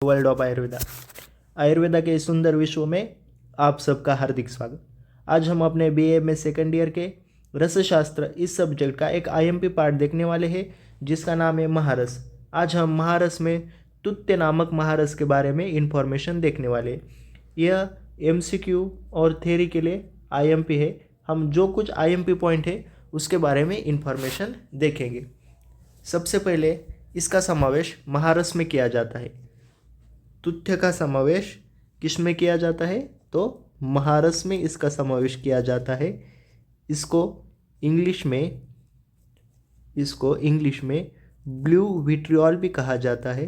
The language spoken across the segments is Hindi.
World of Ayurveda. आयुर्वेदा के इस सुंदर विश्व में आप सबका हार्दिक स्वागत। आज हम अपने बीए में सेकंड ईयर के रसशास्त्र इस सब्जेक्ट का एक आईएमपी पार्ट देखने वाले हैं जिसका नाम है महारस। आज हम महारस में तुत्य नामक महारस के बारे में इंफॉर्मेशन देखने वाले हैं। यह एमसीक्यू और थ्योरी के लिए आईएमपी है। हम जो कुछ आईएमपी पॉइंट है उसके बारे में इंफॉर्मेशन देखेंगे। सबसे पहले इसका समावेश महारस में किया जाता है। तुथ्य का समावेश किस में किया जाता है? तो महारस में इसका समावेश किया जाता है। इसको इंग्लिश में ब्लू विट्रियोल भी कहा जाता है।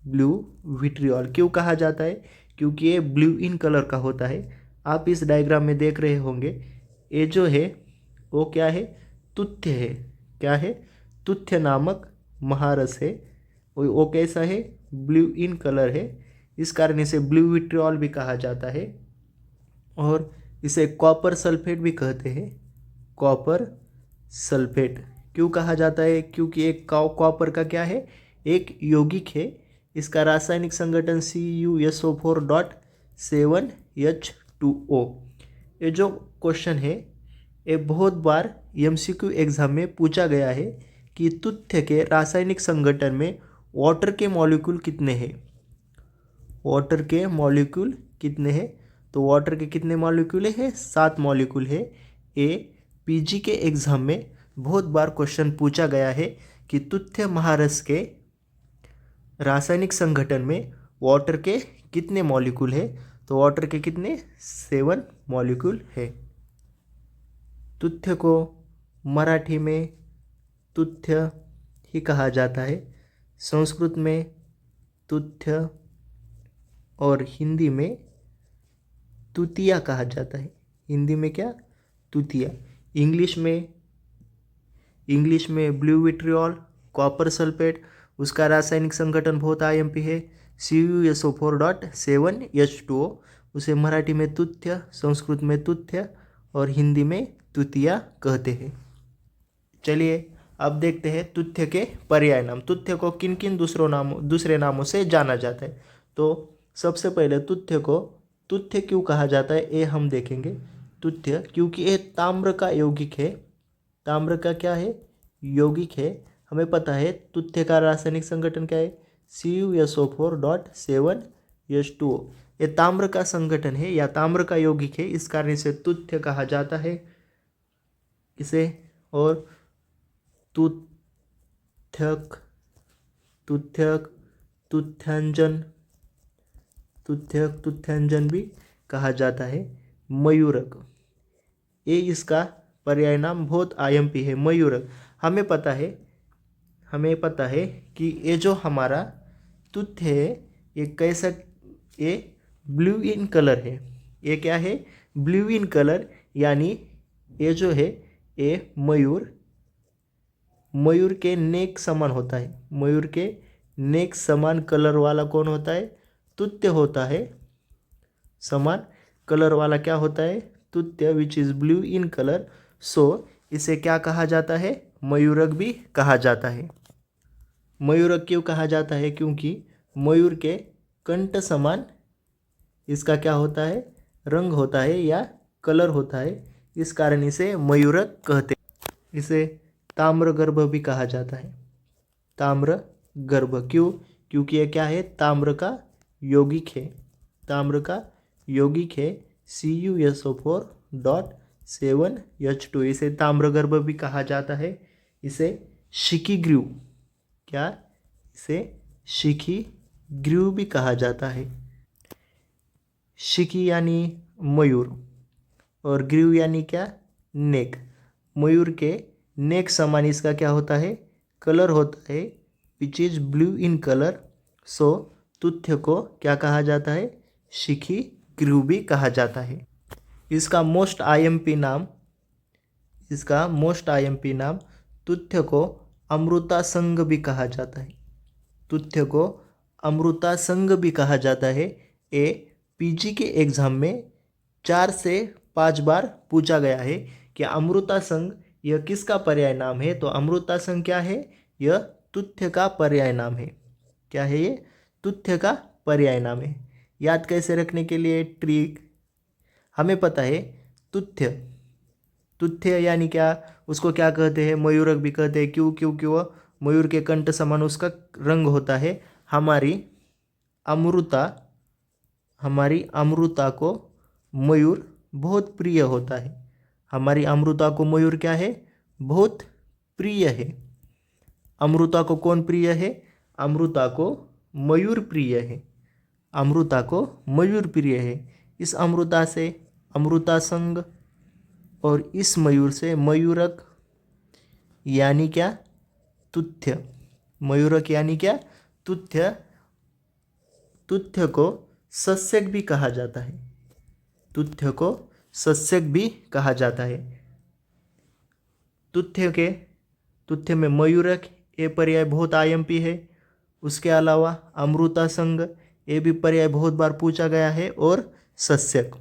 ब्लू विट्रियोल क्यों कहा जाता है? क्योंकि ये ब्लू इन कलर का होता है। आप इस डायग्राम में देख रहे होंगे, ये जो है वो क्या है? तुथ्य है। क्या है? तुथ्य नामक महारस है। वो कैसा है? ब्लू इन कलर है। इस कारण इसे ब्लू विट्रियोल भी कहा जाता है और इसे कॉपर सल्फेट भी कहते हैं। कॉपर सल्फेट क्यों कहा जाता है? क्योंकि एक कॉपर का क्या है? एक यौगिक है। इसका रासायनिक संगठन CuSO4.7H2O। ये जो क्वेश्चन है ये बहुत बार एमसीक्यू एग्जाम में पूछा गया है कि तुथ्य के रासायनिक संगठन में वाटर के मॉलिक्यूल कितने हैं? वाटर के मॉलिक्यूल कितने हैं? तो वाटर के कितने मॉलिक्यूल है? 7 मॉलिक्यूल है। ये पीजी के एग्जाम में बहुत बार क्वेश्चन पूछा गया है कि तुथ्य महारस के रासायनिक संगठन में वाटर के कितने मॉलिक्यूल है? तो वाटर के कितने? 7 मॉलिक्यूल है। तुथ्य को मराठी में तुथ्य ही कहा जाता है, संस्कृत में तुथ्य और हिंदी में तुतिया कहा जाता है। हिंदी में क्या? तुतिया। इंग्लिश में ब्लू विट्रियोल, कॉपर सल्फेट, उसका रासायनिक संगठन बहुत आईएमपी है CuSO4.7H2O। उसे मराठी में तुथ्य, संस्कृत में तुथ्य और हिंदी में तुतिया कहते हैं। चलिए अब देखते हैं तुथ्य के पर्याय नाम। तुथ्य को किन किन दूसरे नामों से जाना जाता है। तो सबसे पहले तुथ्य क्यों कहा जाता है ये हम देखेंगे। तुथ्य क्योंकि ये ताम्र का यौगिक है। ताम्र का क्या है? यौगिक है। हमें पता है तुथ्य का रासायनिक संगठन क्या है? CuSO4.7H2O। ये ताम्र का संगठन है या ताम्र का यौगिक है, इस कारण इसे तुथ्य कहा जाता है। इसे और तुथ्यक, तुथ्यांजन भी कहा जाता है। मयूरक, ये इसका पर्याय नाम बहुत आईएमपी है। मयूरक हमें पता है कि ये जो हमारा तुथ्य है ये कैसा? ये ब्लू इन कलर है। ये क्या है? ब्लू इन कलर, यानी ये जो है ये मयूर के नेक समान होता है। मयूर के नेक समान कलर वाला कौन होता है? तुथ्य होता है। समान कलर वाला क्या होता है? तुथ्य, which is blue in colour. So इसे क्या कहा जाता है? मयूरक भी कहा जाता है। मयूरक क्यों कहा जाता है? क्योंकि मयूर के कंठ समान इसका क्या होता है? रंग होता है या कलर होता है, इस कारण इसे मयूरक कहते हैं। इसे ताम्रगर्भ भी कहा जाता है। ताम्रगर्भ क्यों? क्योंकि ये क्या है? ताम्र का यौगिक है। ताम्र का यौगिक है CuSO4.7H2। इसे ताम्रगर्भ भी कहा जाता है। इसे शिखीग्रीव, क्या? इसे शिखीग्रीव भी कहा जाता है। शिखी यानी मयूर और ग्रीव यानी क्या? नेक। मयूर के नेक समान इसका क्या होता है? कलर होता है, which is blue in colour. So तुथ्य को क्या कहा जाता है? शिखी ग्रीव भी कहा जाता है। इसका मोस्ट आईएमपी नाम तुथ्य को अमृता संघ भी कहा जाता है। तुथ्य को अमृता संघ भी कहा जाता है। ये पीजी के एग्जाम में 4 से 5 बार पूछा गया है कि अमृता संघ यह किसका पर्याय नाम है? तो अमृता संघ क्या है? यह तुथ्य का पर्याय नाम है। क्या है ये? तुथ्य का पर्याय नाम है। याद कैसे रखने के लिए ट्रिक, हमें पता है तुथ्य, तुथ्य यानी क्या, उसको क्या कहते हैं, मयूरक भी कहते हैं। क्यों? क्योंकि वह मयूर के कंठ समान उसका रंग होता है। हमारी अमृता, हमारी अमृता को मयूर बहुत प्रिय होता है। हमारी अमृता को मयूर क्या है, बहुत प्रिय है। अमृता को कौन प्रिय है, अमृता को मयूर प्रिय है। अमृता को मयूर प्रिय है। इस अमृता से अमृता संग और इस मयूर से मयूरक यानी क्या, तुथ्य। मयूरक यानी क्या, तुथ्य। तुथ्य को सस्यक भी कहा जाता है। तुथ्य को सस्यक भी कहा जाता है। तुथ्य में मयूरक ये पर्याय बहुत आयम्पी है। उसके अलावा अमृता संग ये भी पर्याय बहुत बार पूछा गया है, और सस्यक,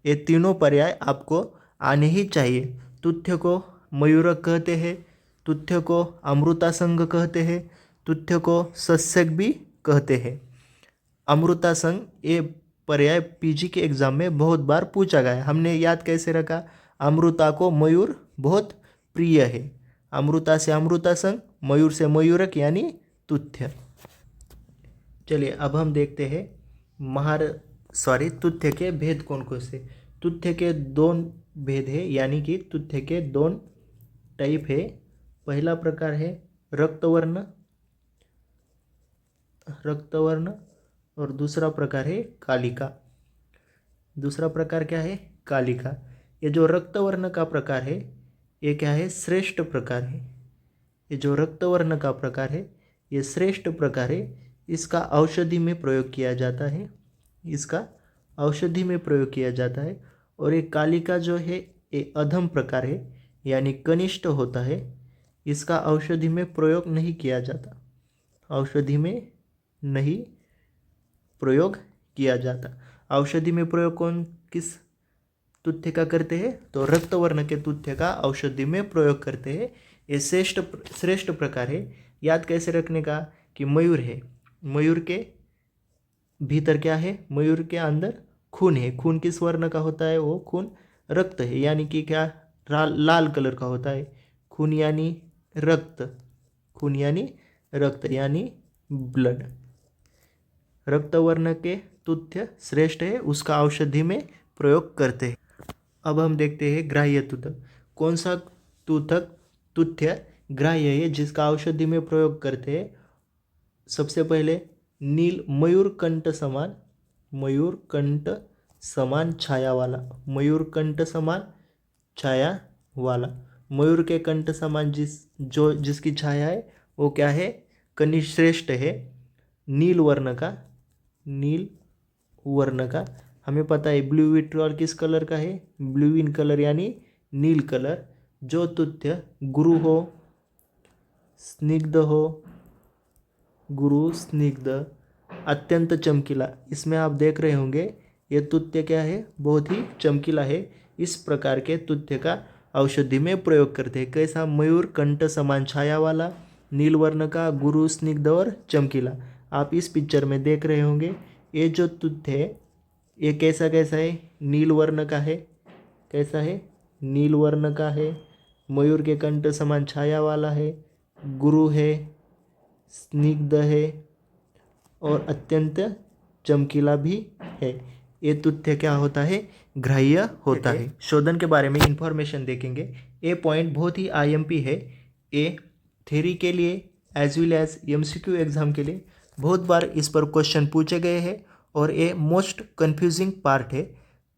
ये तीनों पर्याय आपको आने ही चाहिए। तुथ्य को मयूरक कहते हैं, तुथ्य को अमृता संग कहते हैं, तुथ्य को सस्यक भी कहते हैं। अमृता संग ये पर्याय पीजी के एग्जाम में बहुत बार पूछा गया है। हमने याद कैसे रखा, अमृता को मयूर बहुत प्रिय है। अमृता से अमृता संग, मयूर से मयूरक यानी तुथ्य। चलिए अब हम देखते हैं तुथ्य के भेद कौन कौन से। तुथ्य के दो भेद है, यानी कि तुथ्य के दो टाइप है। पहला प्रकार है रक्तवर्ण, रक्तवर्ण, और दूसरा प्रकार है कालिका। दूसरा प्रकार क्या है, कालिका। ये जो रक्तवर्ण का प्रकार है ये क्या है, श्रेष्ठ प्रकार है। ये जो रक्तवर्ण का प्रकार है ये श्रेष्ठ प्रकार है। इसका औषधि में प्रयोग किया जाता है, इसका औषधि में प्रयोग किया जाता है। और ये कालिका जो है ये अधम प्रकार है, यानी कनिष्ठ होता है। इसका औषधि में प्रयोग नहीं किया जाता, औषधि में नहीं प्रयोग किया जाता। औषधि में प्रयोग कौन किस तुथ्य का करते हैं, तो रक्तवर्ण के तुथ्य का औषधि में प्रयोग करते हैं। ये श्रेष्ठ प्रकार है। याद कैसे रखने का, कि मयूर है, मयूर के भीतर क्या है, मयूर के अंदर खून है। खून किस वर्ण का होता है, वो खून रक्त है, यानी कि क्या, लाल कलर का होता है। खून यानी रक्त, खून यानी रक्त यानी ब्लड। रक्तवर्ण के तुथ्य श्रेष्ठ है, उसका औषधि में प्रयोग करते हैं। अब हम देखते हैं ग्राह्य तुथक। कौन सा तुथ्य ग्राह्य है जिसका औषधि में प्रयोग करते हैं। सबसे पहले नील मयूरकंठ समान, मयूरकंठ समान छाया वाला, मयूरकंठ समान छाया वाला। मयूर के कंठ समान जिसकी छाया है वो क्या है, कनिष्ठ श्रेष्ठ है। नील वर्ण का, नील वर्ण का, हमें पता है ब्लू विट्रियल किस कलर का है, ब्लू इन कलर यानी नील कलर। जो तुथ्य गुरु हो, स्निग्ध हो, गुरु स्निग्ध, अत्यंत चमकीला, इसमें आप देख रहे होंगे ये तुथ्य क्या है, बहुत ही चमकीला है। इस प्रकार के तुथ्य का औषधि में प्रयोग करते हैं। कैसा, मयूर कंठ समान छाया वाला, नील वर्ण का, गुरु स्निग्ध और चमकीला। आप इस पिक्चर में देख रहे होंगे ये जो तुथ्य है ये कैसा कैसा है, नील वर्ण का है। कैसा है, नील वर्ण का है, मयूर के कंठ समान छाया वाला है, गुरु है, स्निग्ध है और अत्यंत चमकीला भी है। ये तुथ्य क्या होता है, ग्राह्य होता है। शोधन के बारे में इंफॉर्मेशन देखेंगे। ये पॉइंट बहुत ही आईएमपी है। ये थ्योरी के लिए as well as MCQ exam के लिए बहुत बार इस पर क्वेश्चन पूछे गए हैं और ये मोस्ट कंफ्यूजिंग पार्ट है।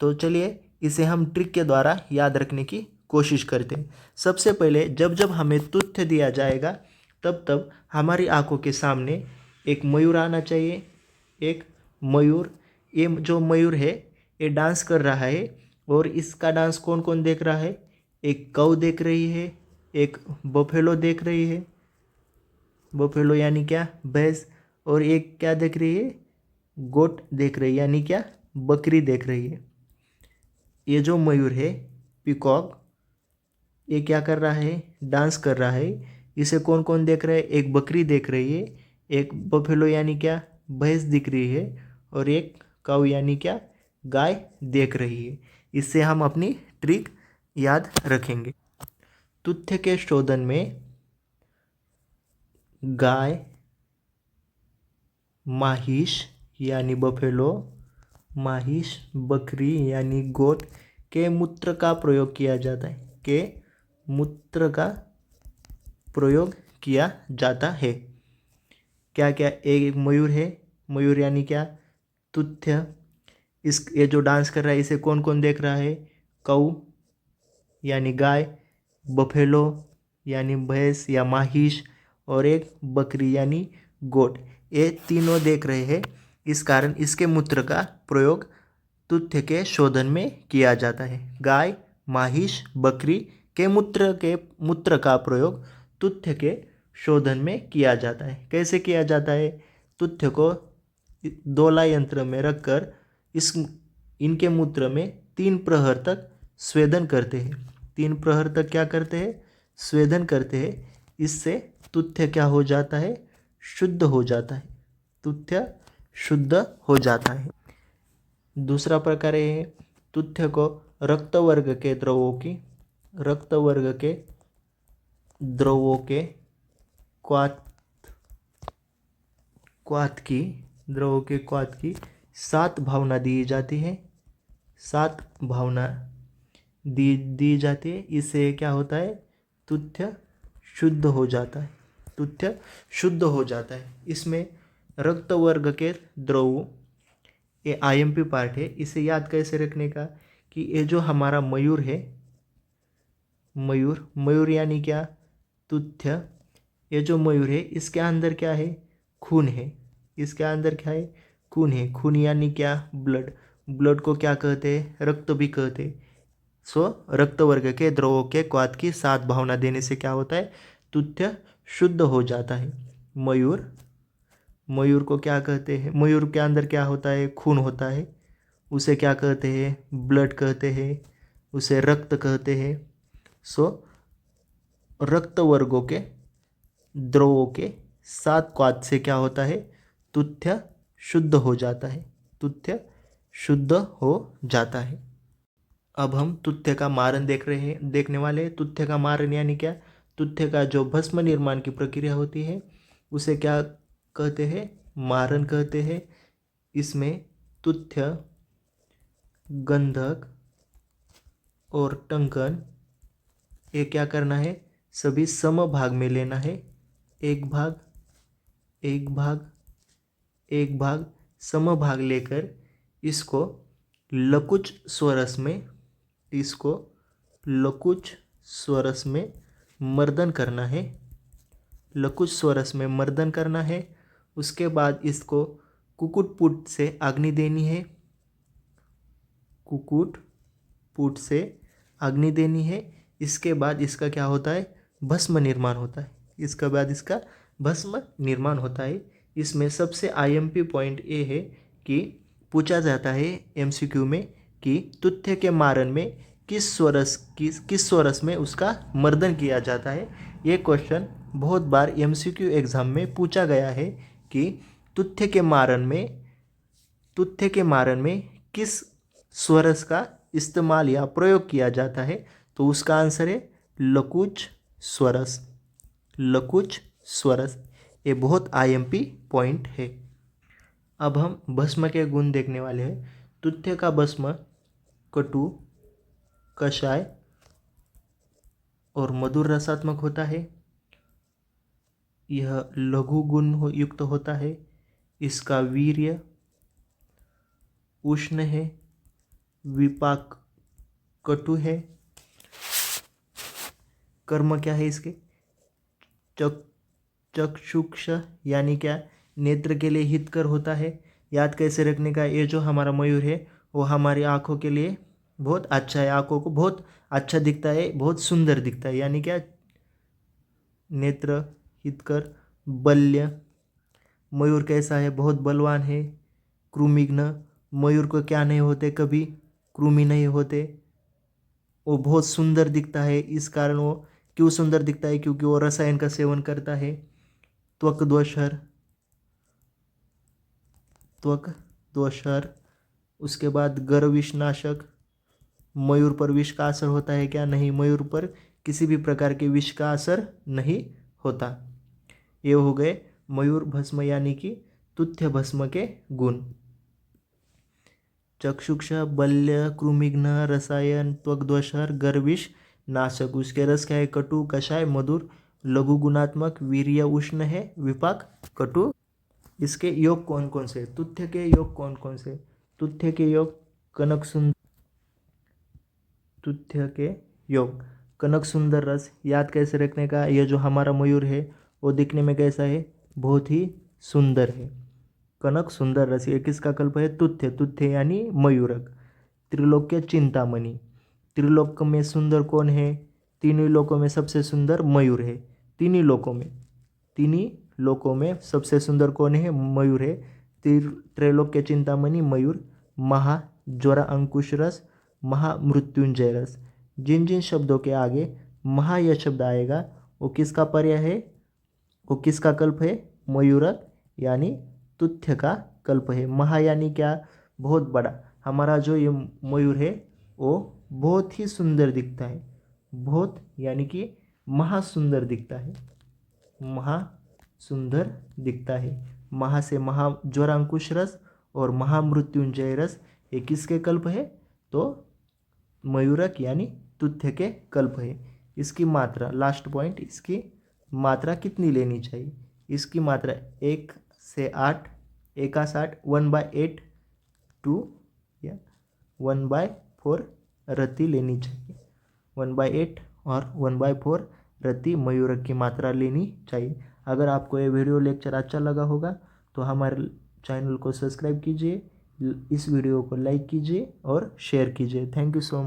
तो चलिए इसे हम ट्रिक के द्वारा याद रखने की कोशिश करते हैं। सबसे पहले जब जब हमें तुथ्य दिया जाएगा तब तब हमारी आंखों के सामने एक मयूर आना चाहिए। एक मयूर, ये जो मयूर है ये डांस कर रहा है और इसका डांस कौन कौन देख रहा है, एक कौ देख रही है, एक बफेलो देख रही है, बफेलो यानी क्या, भैंस, और एक क्या देख रही है, गोट देख रही है, यानी क्या, बकरी देख रही है। ये जो मयूर है पीकॉक, ये क्या कर रहा है, डांस कर रहा है। इसे कौन कौन देख रहा है, एक बकरी देख रही है, एक बफेलो यानी क्या, भैंस दिख रही है, और एक काऊ यानी क्या, गाय देख रही है। इससे हम अपनी ट्रिक याद रखेंगे। तुथ्य के शोधन में गाय, महिष यानी बफेलो, महिष, बकरी यानी गोट के मूत्र का प्रयोग किया जाता है, के मूत्र का प्रयोग किया जाता है। क्या क्या, एक मयूर है, मयूर यानी क्या, तुथ्य। इस ये जो डांस कर रहा है इसे कौन कौन देख रहा है, कऊ यानी गाय, बफेलो यानी भैंस या महिष, और एक बकरी यानी गोट, ये तीनों देख रहे हैं। इस कारण इसके मूत्र का प्रयोग तुथ्य के शोधन में किया जाता है। गाय, महिष, बकरी के मूत्र का प्रयोग तुथ्य के शोधन में किया जाता है। कैसे किया जाता है, तुथ्य को दोला यंत्र में रखकर इनके मूत्र में 3 प्रहर तक स्वेदन करते हैं। 3 प्रहर तक क्या करते हैं, स्वेदन करते हैं। इससे तुथ्य क्या हो जाता है, शुद्ध हो जाता है, तुथ्य शुद्ध हो जाता है। दूसरा प्रकार है, तुथ्य को रक्त वर्ग के द्रवों के क्वाथ की 7 भावना दी जाती है, 7 भावना दी जाती है। इससे क्या होता है, तुथ्य शुद्ध हो जाता है, तुथ्य शुद्ध हो जाता है। इसमें रक्त वर्ग के द्रव, ये आईएमपी पार्ट है। इसे याद कैसे रखने का, कि ये जो हमारा मयूर है, मयूर यानी क्या, तुथ्य। ये जो मयूर है इसके अंदर क्या है, खून है। इसके अंदर क्या है, खून है। खून यानी क्या, ब्लड को क्या कहते हैं, रक्त भी कहते हैं। रक्त वर्ग के द्रवों के क्वाथ की 7 भावना देने से क्या होता है, तुथ्य शुद्ध हो जाता है। मयूर को क्या कहते हैं, मयूर के अंदर क्या होता है, खून होता है। उसे क्या कहते हैं, ब्लड कहते हैं, उसे रक्त कहते हैं। रक्त वर्गों के द्रवों के 7 क्वाथ से क्या होता है, तुथ्य शुद्ध हो जाता है, तुथ्य शुद्ध हो जाता है। अब हम तुथ्य का मारण देखने वाले हैं। तुथ्य का मारण यानी क्या, तुथ्य का जो भस्म निर्माण की प्रक्रिया होती है उसे क्या कहते हैं, मारण कहते हैं। इसमें तुथ्य, गंधक और टंकन, ये क्या करना है, सभी सम भाग में लेना है। एक भाग सम भाग लेकर इसको लकुच स्वरस में मर्दन करना है, लकुच स्वरस में मर्दन करना है। उसके बाद इसको कुकुट पुट से अग्नि देनी है, कुकुट पुट से अग्नि देनी है। इसके बाद इसका क्या होता है, भस्म निर्माण होता है। इसके बाद इसका भस्म निर्माण होता है। इसमें सबसे आईएमपी पॉइंट ये है कि पूछा जाता है एमसीक्यू में कि तुथ्य के मारण में किस स्वरस में उसका मर्दन किया जाता है। ये क्वेश्चन बहुत बार एमसीक्यू एग्जाम में पूछा गया है कि तुथ्य के मारण में किस स्वरस का इस्तेमाल या प्रयोग किया जाता है। तो उसका आंसर है लकुच स्वरस। ये बहुत आईएमपी पॉइंट है। अब हम भस्म के गुण देखने वाले हैं। तुथ्य का भस्म कटु, कषाय और मधुर रसात्मक होता है। यह लघु गुण युक्त होता है। इसका वीर्य उष्ण है, विपाक कटु है। कर्म क्या है इसके, चक्षुष यानी क्या, नेत्र के लिए हितकर होता है। याद कैसे रखने का, ये जो हमारा मयूर है वो हमारी आँखों के लिए बहुत अच्छा है, आँखों को बहुत अच्छा दिखता है, बहुत सुंदर दिखता है। यानी क्या, नेत्र हितकर। बल्य, मयूर कैसा है, बहुत बलवान है। कृमिघ्न, मयूर को क्या नहीं होते, कभी कृमि नहीं होते। वो बहुत सुंदर दिखता है। इस कारण वो क्यों सुंदर दिखता है, क्योंकि वो रसायन का सेवन करता है। त्वक दोषर। उसके बाद गर्विषनाशक, मयूर पर विष का असर होता है क्या? नहीं, मयूर पर किसी भी प्रकार के विष का असर नहीं होता। ये हो गए मयूर भस्म यानी कि तुथ्य भस्म के गुण। चक्षुष, बल्य, कृमिघ्न, रसायन, त्वग्दोषर, गर्विष नाशक। उसके रस क्या है? कटु, कषाय, मधुर, लघु गुणात्मक, वीर्य उष्ण है, विपाक, कटु। इसके योग कौन कौन से? तुथ्य के योग कौन कौन से? तुथ्य के योग कनक सुंदर, तुथ्य के योग कनक सुंदर रस। याद कैसे रखने का? यह जो हमारा मयूर है वो दिखने में कैसा है? बहुत ही सुंदर है। कनक सुंदर रस, ये किसका कल्प है? तुथ्य। तुथ्य यानी मयूरक। त्रिलोक्य चिंतामणि, त्रिलोक में सुंदर कौन है? तीनों लोकों में सबसे सुंदर मयूर है। तीनों लोकों में सबसे सुंदर कौन है? मयूर है। त्रैलोक्य चिंतामणि मयूर। महा ज्वरा अंकुश रस, महामृत्युंजय रस। जिन जिन शब्दों के आगे महा यह शब्द आएगा वो किसका पर्याय है? वो किसका कल्प है? मयूरक यानी तुथ्य का कल्प है। महा यानी क्या? बहुत बड़ा। हमारा जो ये मयूर है वो बहुत ही सुंदर दिखता है। बहुत यानी कि महासुंदर दिखता है। महासुंदर दिखता है। महा से महा ज्वरांकुश रस और महामृत्युंजय रस, ये किसके कल्प है? तो मयूरक यानी तुथ्य के कल्प है। इसकी मात्रा, लास्ट पॉइंट, इसकी मात्रा कितनी लेनी चाहिए? इसकी मात्रा 1 से 8, 1/8, 1/8 टू या 1/4 रति लेनी चाहिए। 1/8 और 1/4 रति मयूरक की मात्रा लेनी चाहिए। अगर आपको ये वीडियो लेक्चर अच्छा लगा होगा तो हमारे चैनल को सब्सक्राइब कीजिए, इस वीडियो को लाइक कीजिए और शेयर कीजिए। Thank you so much.